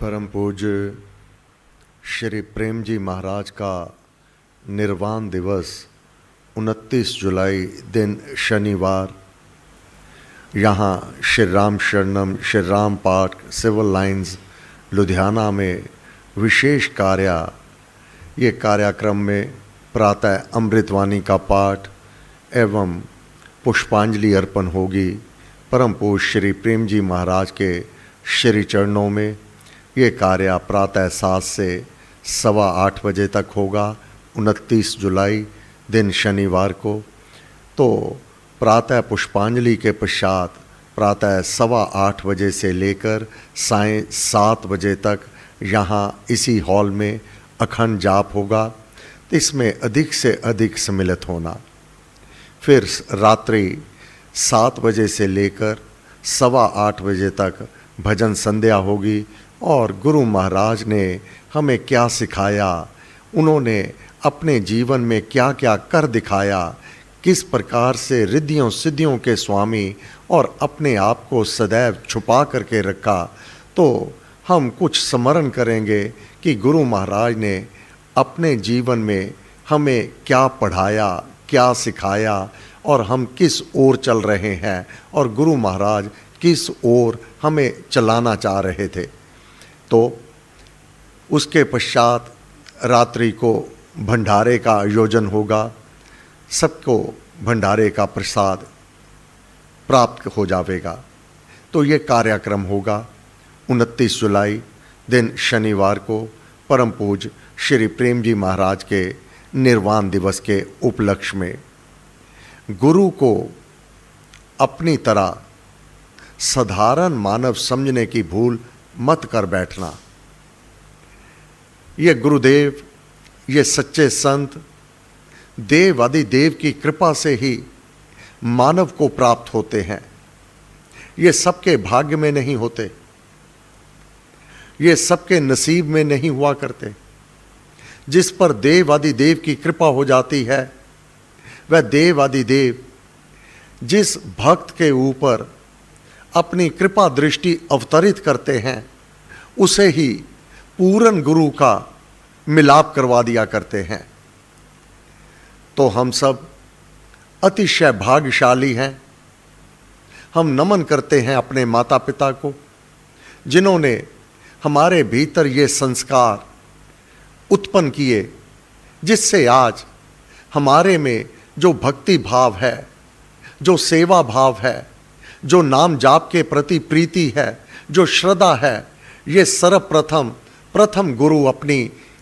परम पूज्य श्री प्रेम जी महाराज का निर्वाण दिवस 29 जुलाई दिन शनिवार यहाँ Shri Ram Sharanam Shri Ram park civil lines Ludhiana में विशेष ये कार्यक्रम में प्रातः अमृतवाणी का पाठ एवं पुष्पांजलि अर्पण होगी। परम पूज्य श्री प्रेम जी महाराज के श्री चरणों में ये कार्य प्रातः 7 से 8:15 बजे तक होगा 29 जुलाई दिन शनिवार को। तो प्रातः पुष्पांजलि के पश्चात प्रातः 8:15 बजे से लेकर सायं 7 बजे तक यहाँ इसी हॉल में अखंड जाप होगा। तो इसमें अधिक से अधिक सम्मिलित होना। फिर रात्रि 7 बजे से लेकर 8:15 बजे तक भजन संध्या होगी और गुरु महाराज ने हमें क्या सिखाया, उन्होंने अपने जीवन में क्या क्या कर दिखाया, किस प्रकार से रिद्धियों सिद्धियों के स्वामी और अपने आप को सदैव छुपा करके रखा। तो हम कुछ स्मरण करेंगे कि गुरु महाराज ने अपने जीवन में हमें क्या पढ़ाया, क्या सिखाया और हम किस ओर चल रहे हैं और गुरु महाराज किस ओर हमें चलाना चाह रहे थे। तो उसके पश्चात रात्रि को भंडारे का आयोजन होगा। सबको भंडारे का प्रसाद प्राप्त हो जाएगा। तो ये कार्यक्रम होगा 29 जुलाई दिन शनिवार को परम पूज्य श्री प्रेम जी महाराज के निर्वाण दिवस के उपलक्ष्य में। गुरु को अपनी तरह साधारण मानव समझने की भूल मत कर बैठना। ये गुरुदेव, ये सच्चे संत देव आदि देव की कृपा से ही मानव को प्राप्त होते हैं। ये सबके भाग्य में नहीं होते, ये सबके नसीब में नहीं हुआ करते। जिस पर देव आदि देव की कृपा हो जाती है वह देव आदि देव जिस भक्त के ऊपर अपनी कृपा दृष्टि अवतरित करते हैं उसे ही पूर्ण गुरु का मिलाप करवा दिया करते हैं। तो हम सब अतिशय भाग्यशाली हैं। हम नमन करते हैं अपने माता पिता को जिन्होंने हमारे भीतर ये संस्कार उत्पन्न किए, जिससे आज हमारे में जो भक्ति भाव है, जो सेवा भाव है, जो नाम जाप के प्रति प्रीति है, जो श्रद्धा है, ये प्रथम गुरु अपनी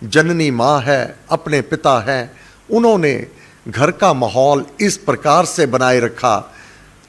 जननी माँ है, अपने पिता हैं। उन्होंने घर का माहौल इस प्रकार से बनाए रखा।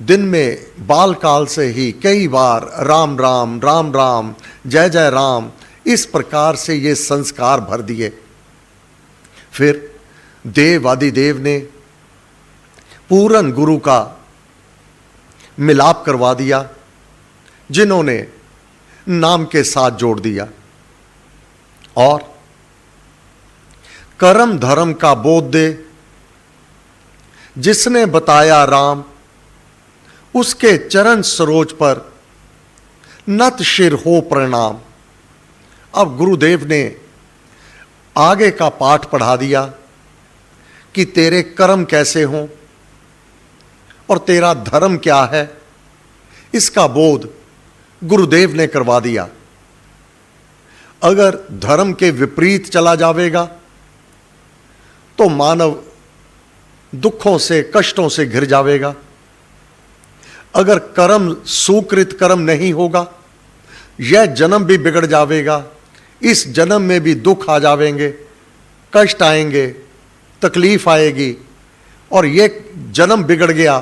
दिन में बाल काल से ही कई बार राम राम राम राम जय जय राम, इस प्रकार से ये संस्कार भर दिए। फिर देव आदि देव ने पूर्ण गुरु का मिलाप करवा दिया, जिन्होंने नाम के साथ जोड़ दिया और कर्म धर्म का बोध दे। जिसने बताया राम, उसके चरण सरोज पर नत शिर हो प्रणाम। अब गुरुदेव ने आगे का पाठ पढ़ा दिया कि तेरे कर्म कैसे हों और तेरा धर्म क्या है, इसका बोध गुरुदेव ने करवा दिया। अगर धर्म के विपरीत चला जाएगा तो मानव दुखों से कष्टों से घिर जाएगा। अगर कर्म सुकृत कर्म नहीं होगा, यह जन्म भी बिगड़ जाएगा। इस जन्म में भी दुख आ जाएंगे, कष्ट आएंगे, तकलीफ आएगी और यह जन्म बिगड़ गया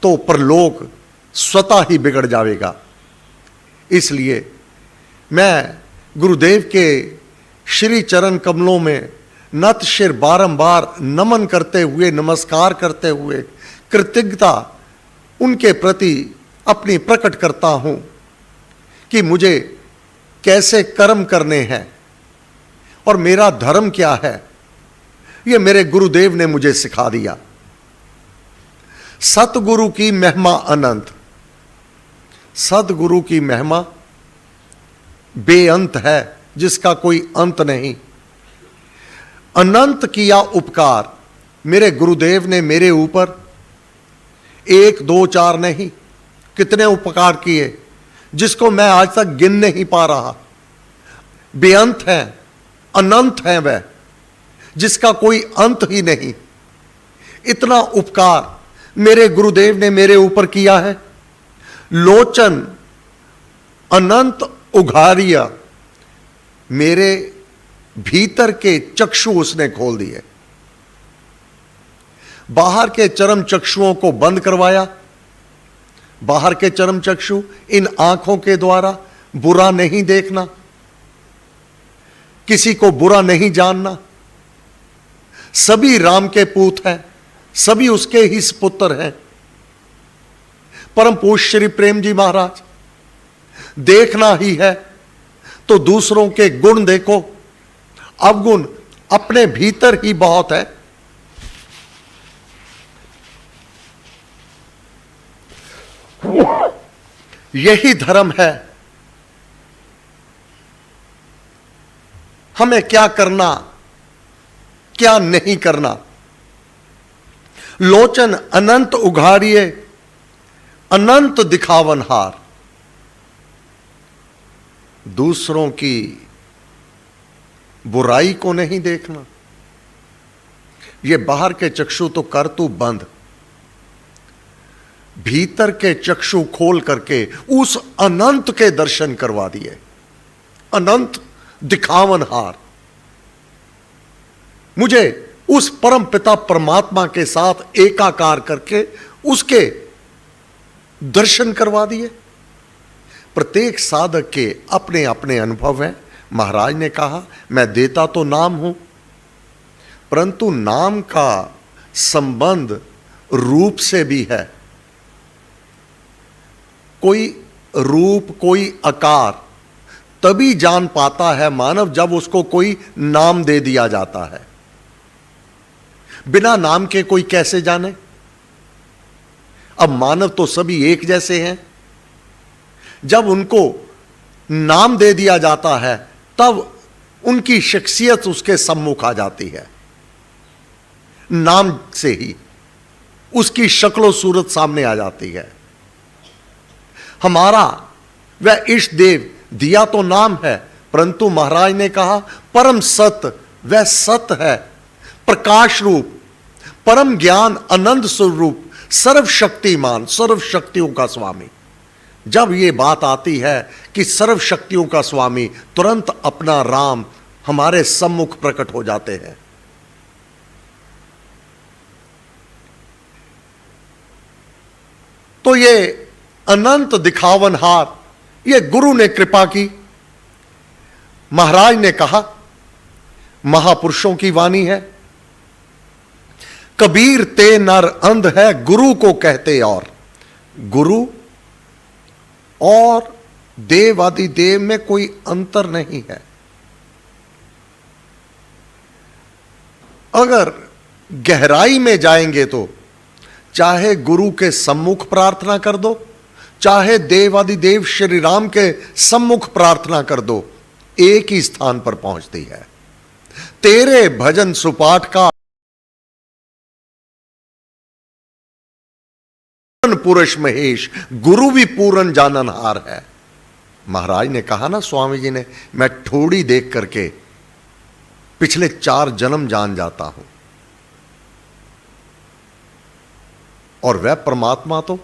तो परलोक स्वतः ही बिगड़ जाएगा। इसलिए मैं गुरुदेव के श्री चरण कमलों में नत शिर बारंबार नमन करते हुए, नमस्कार करते हुए कृतज्ञता उनके प्रति अपनी प्रकट करता हूं कि मुझे कैसे कर्म करने हैं और मेरा धर्म क्या है, ये मेरे गुरुदेव ने मुझे सिखा दिया। सतगुरु की महिमा अनंत। सदगुरु की महिमा बेअंत है, जिसका कोई अंत नहीं। अनंत किया उपकार मेरे गुरुदेव ने मेरे ऊपर, एक दो चार नहीं, कितने उपकार किए जिसको मैं आज तक गिन नहीं पा रहा। बेअंत है, अनंत है वह, जिसका कोई अंत ही नहीं। इतना उपकार मेरे गुरुदेव ने मेरे ऊपर किया है। लोचन अनंत उघारिया, मेरे भीतर के चक्षु उसने खोल दिए। बाहर के चरम चक्षुओं को बंद करवाया। बाहर के चरम चक्षु, इन आंखों के द्वारा बुरा नहीं देखना, किसी को बुरा नहीं जानना। सभी राम के पूत हैं, सभी उसके ही पुत्र हैं। परम पूज्य श्री प्रेम जी महाराज, देखना ही है तो दूसरों के गुण देखो, अवगुण अपने भीतर ही बहुत है। यही धर्म है। हमें क्या करना, क्या नहीं करना। लोचन अनंत उघारिये, अनंत दिखावनहार। दूसरों की बुराई को नहीं देखना। ये बाहर के चक्षु तो कर तू बंद, भीतर के चक्षु खोल करके उस अनंत के दर्शन करवा दिए। अनंत दिखावनहार। मुझे उस परम पिता परमात्मा के साथ एकाकार करके उसके दर्शन करवा दिए। प्रत्येक साधक के अपने अपने अनुभव हैं। महाराज ने कहा, मैं देता तो नाम हूं, परंतु नाम का संबंध रूप से भी है। कोई रूप, कोई आकार तभी जान पाता है मानव जब उसको कोई नाम दे दिया जाता है। बिना नाम के कोई कैसे जाने? अब मानव तो सभी एक जैसे हैं। जब उनको नाम दे दिया जाता है तब उनकी शख्सियत उसके सम्मुख आ जाती है। नाम से ही उसकी शक्लो सूरत सामने आ जाती है। हमारा वह इष्ट देव दिया तो नाम है, परंतु महाराज ने कहा परम सत्य वह सत्य है, प्रकाश रूप, परम ज्ञान, आनंद स्वरूप, सर्वशक्तिमान, सर्व शक्तियों का स्वामी। जब ये बात आती है कि सर्व शक्तियों का स्वामी, तुरंत अपना राम हमारे सम्मुख प्रकट हो जाते हैं। तो ये अनंत दिखावनहार, ये गुरु ने कृपा की। महाराज ने कहा, महापुरुषों की वाणी है, कबीर ते नर अंध है गुरु को कहते। और गुरु और देव आदि देव में कोई अंतर नहीं है। अगर गहराई में जाएंगे तो चाहे गुरु के सम्मुख प्रार्थना कर दो, चाहे देवादि देव श्री राम के सम्मुख प्रार्थना कर दो, एक ही स्थान पर पहुंचती है। तेरे भजन सुपाठ का पुरुष महेश, गुरु भी पूर्ण जाननहार है। महाराज ने कहा ना, स्वामी जी ने, मैं थोड़ी देख करके पिछले 4 जन्म जान जाता हूं। और वह परमात्मा तो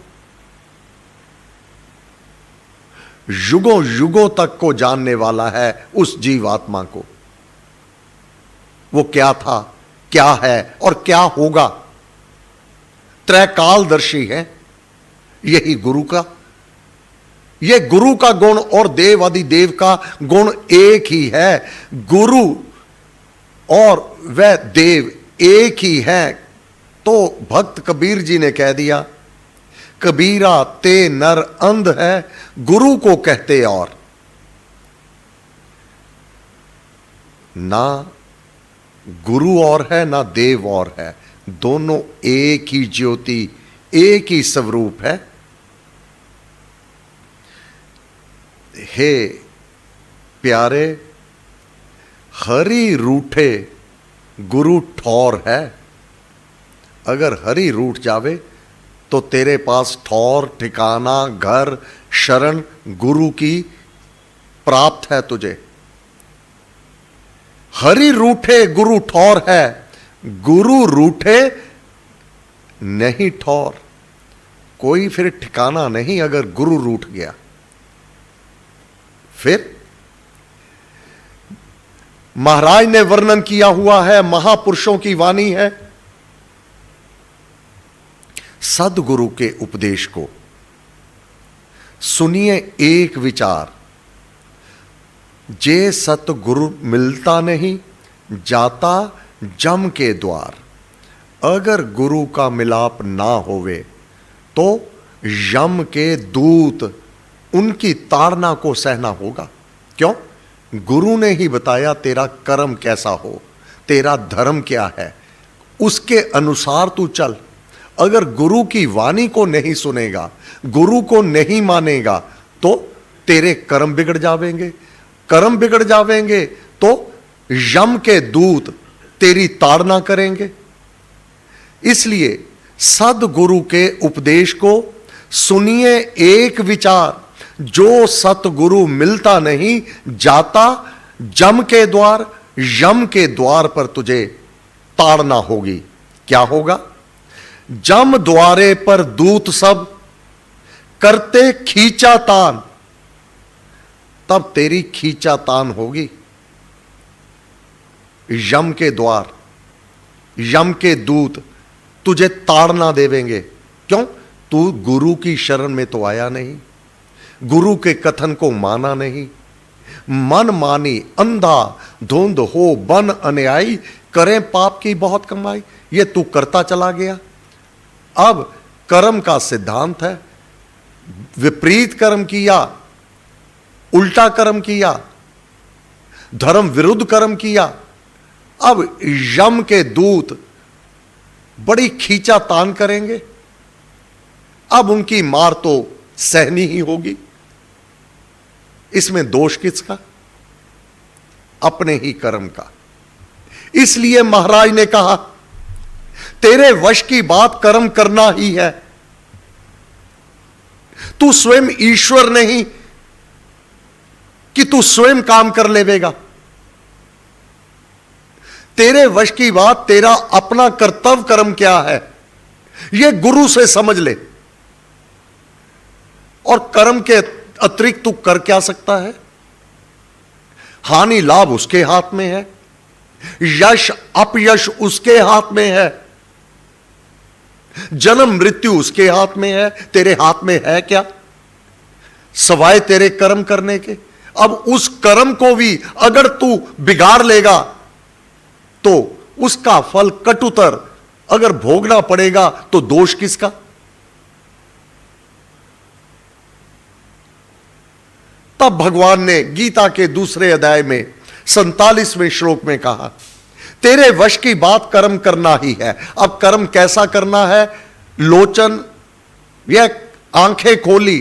युगों युगों तक को जानने वाला है। उस जीवात्मा को वो क्या था, क्या है और क्या होगा, त्रैकालदर्शी है। यही गुरु का, ये गुरु का गुण और देव आदि देव का गुण एक ही है। गुरु और वह देव एक ही है। तो भक्त कबीर जी ने कह दिया, कबीरा ते नर अंध है गुरु को कहते। और ना गुरु और है ना देव और है, दोनों एक ही ज्योति, एक ही स्वरूप है। हे प्यारे, हरि रूठे गुरु ठौर है। अगर हरि रूठ जावे तो तेरे पास ठौर, ठिकाना, घर, शरण गुरु की प्राप्त है तुझे। हरि रूठे गुरु ठौर है, गुरु रूठे नहीं ठौर। कोई फिर ठिकाना नहीं अगर गुरु रूठ गया। फिर महाराज ने वर्णन किया हुआ है, महापुरुषों की वाणी है, सदगुरु के उपदेश को सुनिए एक विचार। जे सतगुरु मिलता नहीं, जाता जम के द्वार। अगर गुरु का मिलाप ना होवे तो यम के दूत उनकी ताड़ना को सहना होगा। क्यों? गुरु ने ही बताया तेरा कर्म कैसा हो, तेरा धर्म क्या है, उसके अनुसार तू चल। अगर गुरु की वाणी को नहीं सुनेगा, गुरु को नहीं मानेगा तो तेरे कर्म बिगड़ जावेंगे। कर्म बिगड़ जावेंगे तो यम के दूत तेरी ताड़ना करेंगे। इसलिए सदगुरु के उपदेश को सुनिए एक विचार। जो सतगुरु मिलता नहीं, जाता जम के द्वार। यम के द्वार पर तुझे ताड़ना होगी। क्या होगा? जम द्वारे पर दूत सब करते खींचा तान। तब तेरी खींचा तान होगी। यम के द्वार, यम के दूत तुझे ताड़ना देवेंगे। क्यों? तू गुरु की शरण में तो आया नहीं, गुरु के कथन को माना नहीं। मन मानी अंधा धुंध हो बन अन्यायी, करें पाप की बहुत कमाई। ये तू करता चला गया। अब कर्म का सिद्धांत है, विपरीत कर्म किया, उल्टा कर्म किया, धर्म विरुद्ध कर्म किया। अब यम के दूत बड़ी खींचा तान करेंगे। अब उनकी मार तो सहनी ही होगी। इसमें दोष किसका? अपने ही कर्म का। इसलिए महाराज ने कहा तेरे वश की बात कर्म करना ही है। तू स्वयं ईश्वर नहीं कि तू स्वयं काम कर लेवेगा। तेरे वश की बात तेरा अपना कर्तव्य कर्म क्या है, यह गुरु से समझ ले। और कर्म के अतिरिक्त तू कर क्या सकता है? हानि लाभ उसके हाथ में है, यश अपयश उसके हाथ में है, जन्म मृत्यु उसके हाथ में है। तेरे हाथ में है क्या सवाए तेरे कर्म करने के? अब उस कर्म को भी अगर तू बिगाड़ लेगा तो उसका फल कटुतर अगर भोगना पड़ेगा तो दोष किसका? तब भगवान ने गीता के दूसरे अध्याय में 47वें श्लोक में कहा तेरे वश की बात कर्म करना ही है। अब कर्म कैसा करना है? लोचन या आंखें खोली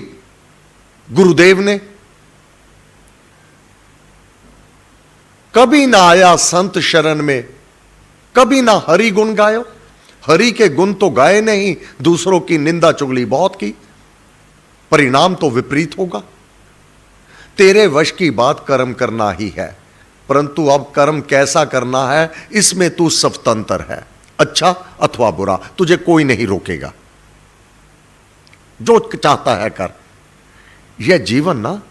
गुरुदेव ने। कभी ना आया संत शरण में, कभी ना हरि गुण गायो। हरि के गुण तो गाए नहीं, दूसरों की निंदा चुगली बहुत की, परिणाम तो विपरीत होगा। तेरे वश की बात कर्म करना ही है, परंतु अब कर्म कैसा करना है इसमें तू स्वतंत्र है। अच्छा अथवा बुरा तुझे कोई नहीं रोकेगा, जो चाहता है कर। यह जीवन ना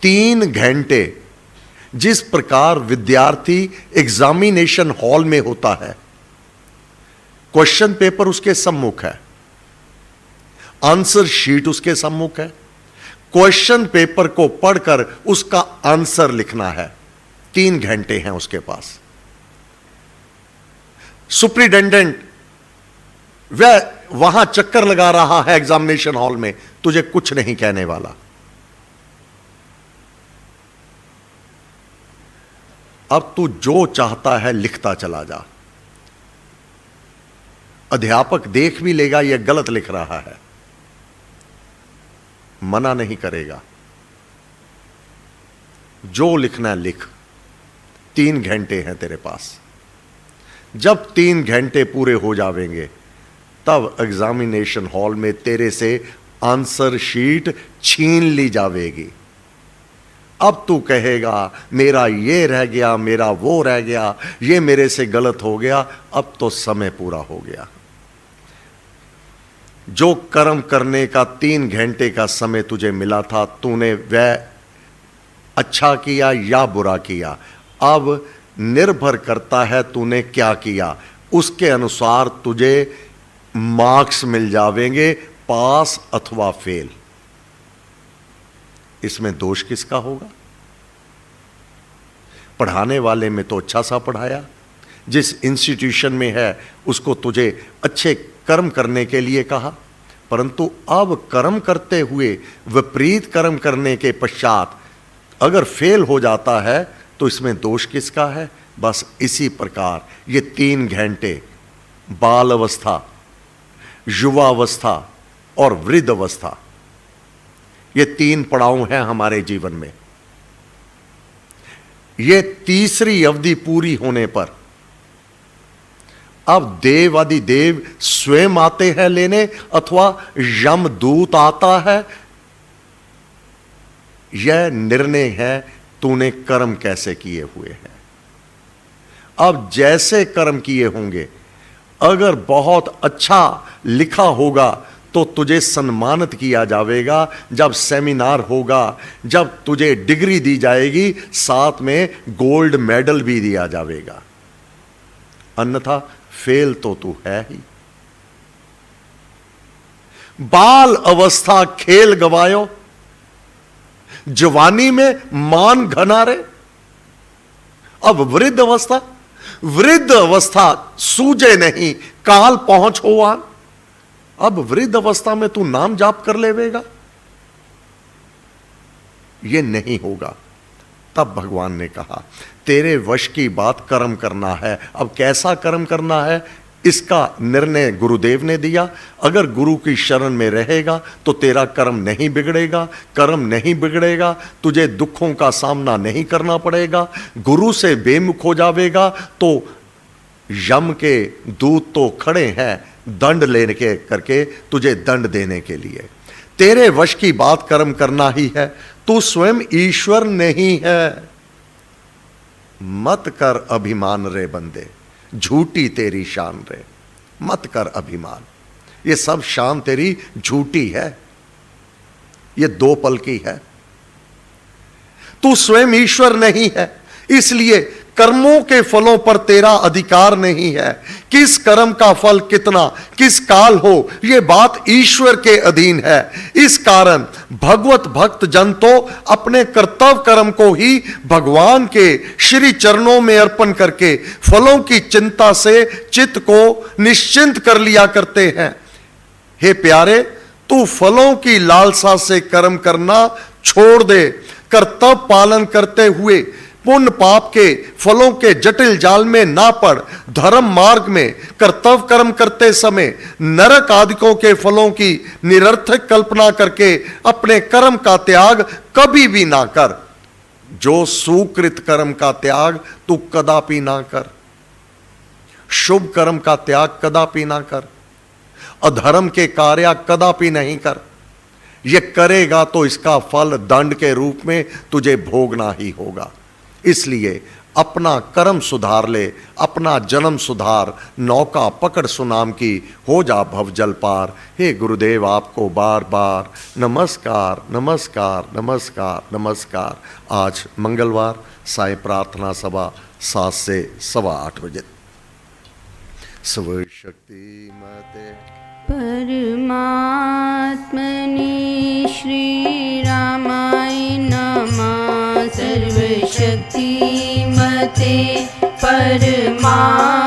3 घंटे जिस प्रकार विद्यार्थी एग्जामिनेशन हॉल में होता है, क्वेश्चन पेपर उसके सम्मुख है, आंसर शीट उसके सम्मुख है, क्वेश्चन पेपर को पढ़कर उसका आंसर लिखना है। 3 घंटे हैं उसके पास। सुप्रिटेंडेंट वह वहां चक्कर लगा रहा है एग्जामिनेशन हॉल में, तुझे कुछ नहीं कहने वाला। अब तू जो चाहता है लिखता चला जा। अध्यापक देख भी लेगा यह गलत लिख रहा है, मना नहीं करेगा। जो लिखना है लिख, 3 घंटे हैं तेरे पास। जब 3 घंटे पूरे हो जावेंगे तब एग्जामिनेशन हॉल में तेरे से आंसर शीट छीन ली जावेगी। अब तू कहेगा मेरा ये रह गया, मेरा वो रह गया, ये मेरे से गलत हो गया। अब तो समय पूरा हो गया। जो कर्म करने का 3 घंटे का समय तुझे मिला था, तूने वह अच्छा किया या बुरा किया। अब निर्भर करता है तूने क्या किया, उसके अनुसार तुझे मार्क्स मिल जावेंगे, पास अथवा फेल। इसमें दोष किसका होगा? पढ़ाने वाले में तो अच्छा सा पढ़ाया, जिस इंस्टीट्यूशन में है उसको तुझे अच्छे कर्म करने के लिए कहा, परंतु अब कर्म करते हुए विपरीत कर्म करने के पश्चात अगर फेल हो जाता है तो इसमें दोष किसका है? बस इसी प्रकार ये 3 घंटे बाल अवस्था, युवावस्था और वृद्ध अवस्था, ये 3 पड़ाव हैं हमारे जीवन में। ये तीसरी अवधि पूरी होने पर अब देवादिदेव स्वयं आते हैं लेने अथवा यमदूत आता है, यह निर्णय है तूने कर्म कैसे किए हुए हैं। अब जैसे कर्म किए होंगे, अगर बहुत अच्छा लिखा होगा तो तुझे सम्मानित किया जाएगा, जब सेमिनार होगा, जब तुझे डिग्री दी जाएगी, साथ में गोल्ड मेडल भी दिया जाएगा। अन्यथा फेल तो तू है ही। बाल अवस्था खेल गवायो, जवानी में मान घनारे। अब वृद्ध अवस्था, वृद्ध अवस्था सूझे नहीं काल पहुंच होआ। अब वृद्ध अवस्था में तू नाम जाप कर लेवेगा, यह नहीं होगा। तब भगवान ने कहा तेरे वश की बात कर्म करना है। अब कैसा कर्म करना है इसका निर्णय गुरुदेव ने दिया। अगर गुरु की शरण में रहेगा तो तेरा कर्म नहीं बिगड़ेगा, कर्म नहीं बिगड़ेगा, तुझे दुखों का सामना नहीं करना पड़ेगा। गुरु से बेमुख हो जावेगा तो यम के दूत तो खड़े हैं दंड लेने के करके तुझे दंड देने के लिए। तेरे वश की बात कर्म करना ही है। तू स्वयं ईश्वर नहीं है। मत कर अभिमान रे बंदे, झूठी तेरी शान रे। मत कर अभिमान, ये सब शान तेरी झूठी है, ये 2 पल की है। तू स्वयं ईश्वर नहीं है, इसलिए कर्मों के फलों पर तेरा अधिकार नहीं है। किस कर्म का फल कितना किस काल हो, यह बात ईश्वर के अधीन है। इस कारण भगवत भक्त जन तो अपने कर्तव्य कर्म को ही भगवान के श्री चरणों में अर्पण करके फलों की चिंता से चित्त को निश्चिंत कर लिया करते हैं। हे प्यारे, तू फलों की लालसा से कर्म करना छोड़ दे। कर्तव्य पालन करते हुए पुण्य पाप के फलों के जटिल जाल में ना पड़। धर्म मार्ग में कर्तव्य कर्म करते समय नरक आदिकों के फलों की निरर्थक कल्पना करके अपने कर्म का त्याग कभी भी ना कर। जो सुकृत कर्म का त्याग तू कदापि ना कर, शुभ कर्म का त्याग कदापि ना कर, अधर्म के कार्य कदापि नहीं कर। यह करेगा तो इसका फल दंड के रूप में तुझे भोगना ही होगा। इसलिए अपना कर्म सुधार ले, अपना जन्म सुधार, नौका पकड़ सुनाम की, हो जा भवजल पार। हे गुरुदेव, आपको बार बार नमस्कार नमस्कार नमस्कार नमस्कार। आज मंगलवार साय प्रार्थना सभा 7 से 8:15 बजे। सर्वशक्ति मते परमात्मने श्री रामाय नमः। सर्वशक्तिमते परमात्मने